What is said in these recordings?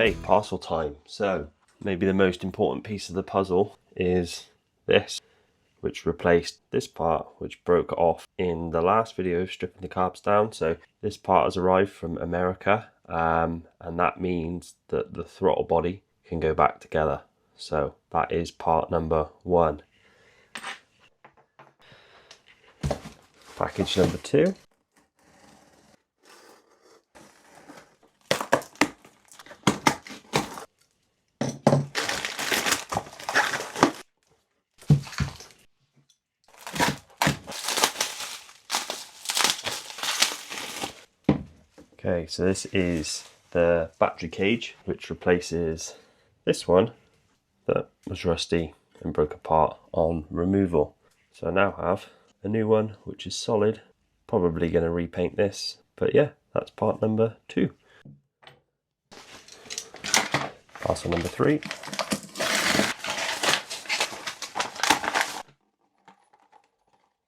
Okay, parcel time. So maybe the most important piece of the puzzle is this, which replaced this part, which broke off in the last video of stripping the carbs down. So this part has arrived from America, and that means that the throttle body can go back together. So that is part number 1. Package number 2. Okay, so this is the battery cage, which replaces this one that was rusty and broke apart on removal. So I now have a new one, which is solid. Probably going to repaint this, but yeah, that's part number 2. Parcel number 3.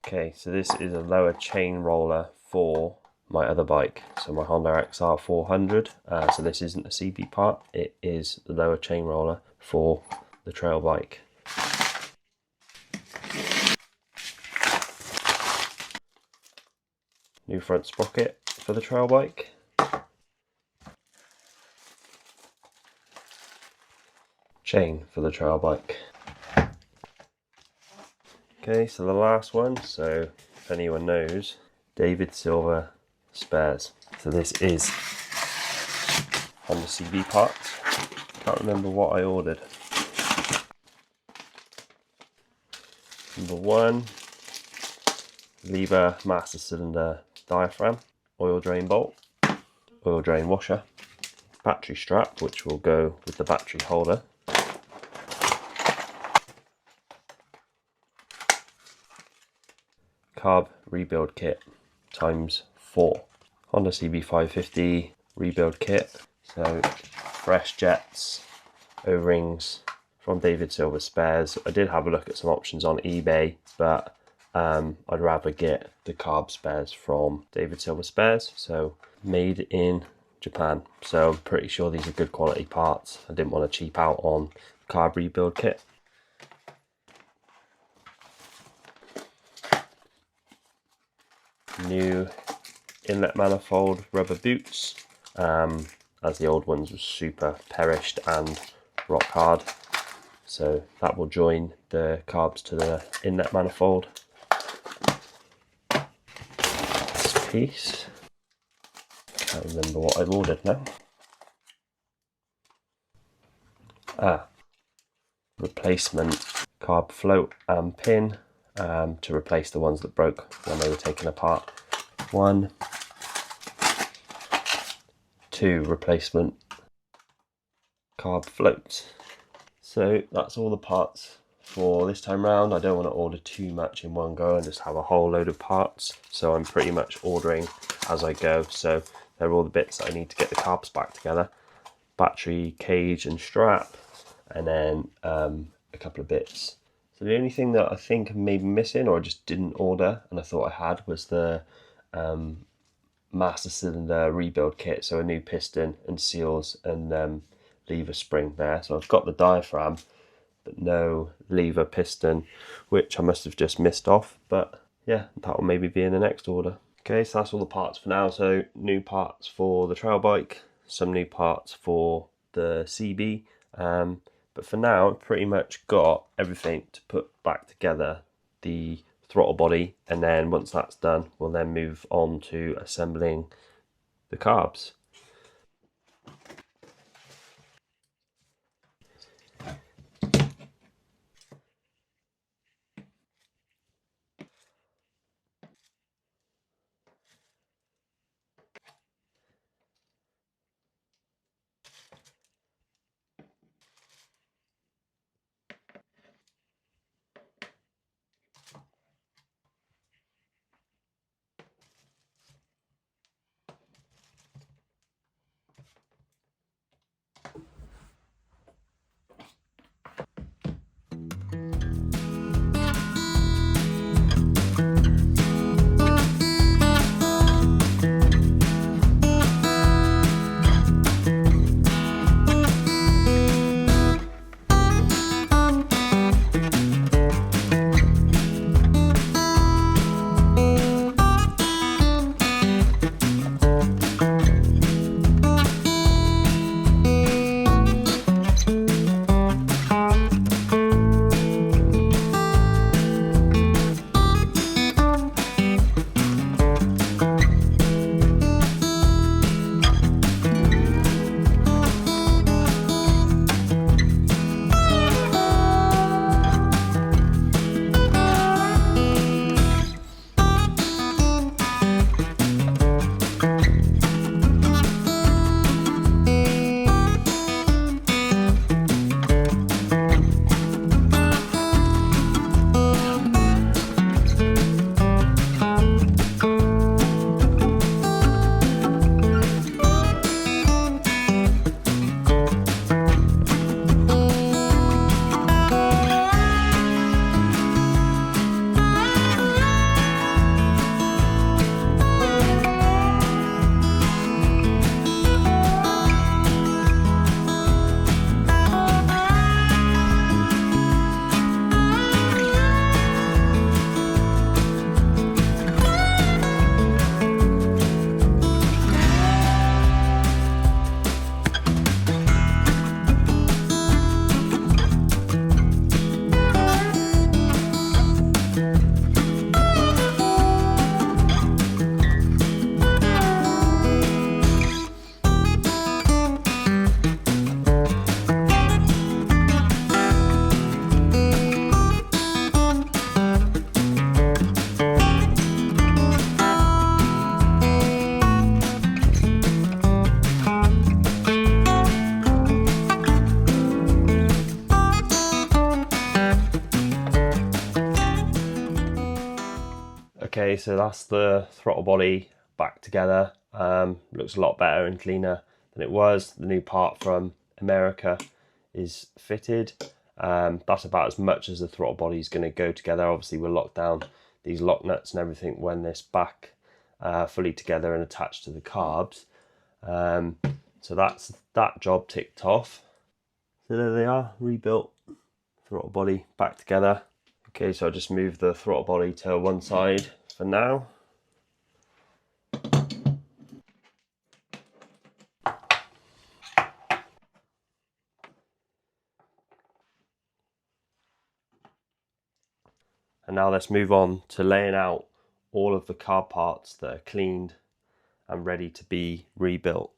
Okay, so this is a lower chain roller for my other bike, so my Honda XR400. So this isn't a CB part, it is the lower chain roller for the trail bike. New front sprocket for the trail bike. Chain for the trail bike. Okay, so the last one, so if anyone knows, David Silver spares. So this is Honda CB parts. Can't remember what I ordered. Number 1, lever master cylinder diaphragm, oil drain bolt, oil drain washer, battery strap which will go with the battery holder, carb rebuild kit ×4, Honda CB550 rebuild kit, so fresh jets, O-rings from David Silver spares. I did have a look at some options on eBay, but I'd rather get the carb spares from David Silver spares, so made in Japan. So I'm pretty sure these are good quality parts. I didn't want to cheap out on carb rebuild kit. New inlet manifold rubber boots, as the old ones were super perished and rock hard. So that will join the carbs to the inlet manifold. This piece, can't remember what I've ordered now. Replacement carb float and pin to replace the ones that broke when they were taken apart. 1, 2 replacement carb floats. So that's all the parts for this time round. I don't want to order too much in one go and just have a whole load of parts, so I'm pretty much ordering as I go. So they're all the bits that I need to get the carbs back together: battery, cage and strap, and then a couple of bits. So the only thing that I think may be missing, or I just didn't order and I thought I had, was the master cylinder rebuild kit, so a new piston and seals and lever spring there. So I've got the diaphragm but no lever piston, which I must have just missed off, but yeah, that will maybe be in the next order. Okay, so that's all the parts for now. So new parts for the trail bike, some new parts for the CB, but for now I've pretty much got everything to put back together the throttle body, and then once that's done we'll then move on to assembling the carbs. Okay, so that's the throttle body back together. Looks a lot better and cleaner than it was. The new part from America is fitted. That's about as much as the throttle body is going to go together. Obviously we'll lock down these lock nuts and everything when this back fully together and attached to the carbs. So that's that job ticked off. So there they are, rebuilt throttle body back together. Okay, so I'll just move the throttle body to one side for now. And now let's move on to laying out all of the carb parts that are cleaned and ready to be rebuilt.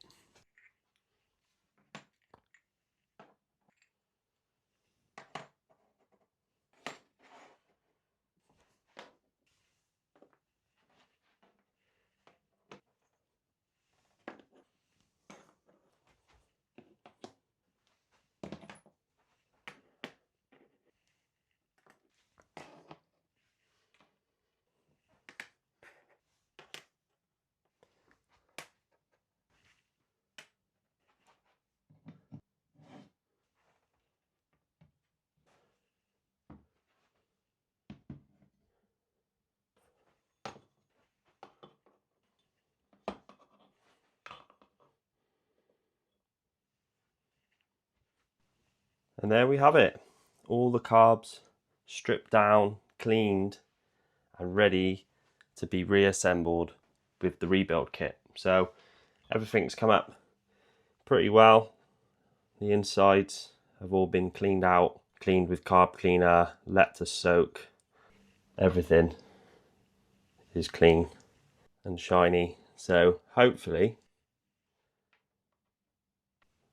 And there we have it. All the carbs stripped down, cleaned, and ready to be reassembled with the rebuild kit. So everything's come up pretty well. The insides have all been cleaned out, cleaned with carb cleaner, let to soak. Everything is clean and shiny. So hopefully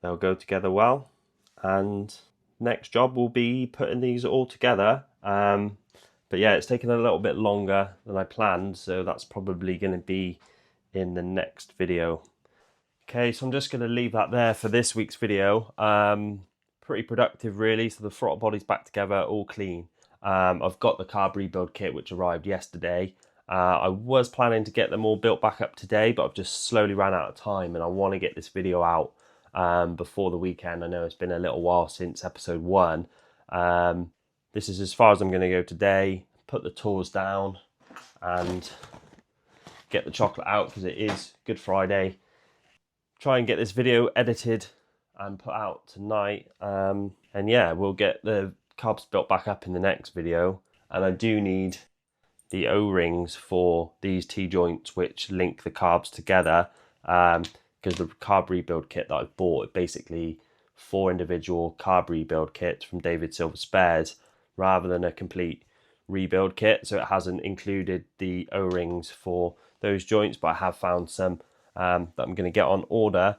they'll go together well. And next job will be putting these all together. But yeah, it's taken a little bit longer than I planned, so that's probably going to be in the next video. Okay, so I'm just going to leave that there for this week's video. Pretty productive really, so the throttle body's back together, all clean. I've got the carb rebuild kit which arrived yesterday. I was planning to get them all built back up today, but I've just slowly ran out of time and I want to get this video out before the weekend. I know it's been a little while since episode 1. This is as far as I'm going to go today. Put the tools down and get the chocolate out because it is Good Friday. Try and get this video edited and put out tonight. And yeah, we'll get the carbs built back up in the next video. And I do need the O-rings for these T-joints which link the carbs together, because the carb rebuild kit that I've bought, basically 4 individual carb rebuild kits from David Silver Spares rather than a complete rebuild kit, so it hasn't included the O-rings for those joints, but I have found some that I'm going to get on order.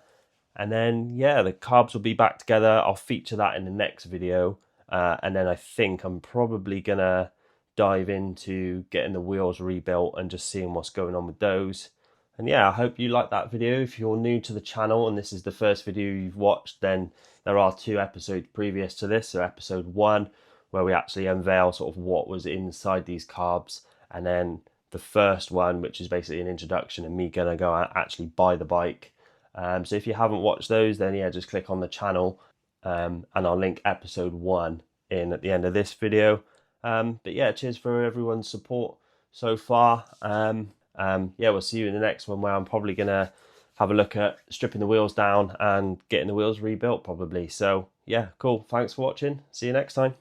And then yeah, the carbs will be back together. I'll feature that in the next video, and then I think I'm probably gonna dive into getting the wheels rebuilt and just seeing what's going on with those. And yeah, I hope you liked that video. If you're new to the channel and this is the first video you've watched, then there are 2 episodes previous to this. So episode 1, where we actually unveil sort of what was inside these carbs, and then the first one, which is basically an introduction and me gonna go out actually buy the bike. So if you haven't watched those, then yeah, just click on the channel, and I'll link episode 1 in at the end of this video. But yeah, cheers for everyone's support so far. Yeah, we'll see you in the next one, where I'm probably gonna have a look at stripping the wheels down and getting the wheels rebuilt probably. So yeah, cool. Thanks for watching. See you next time.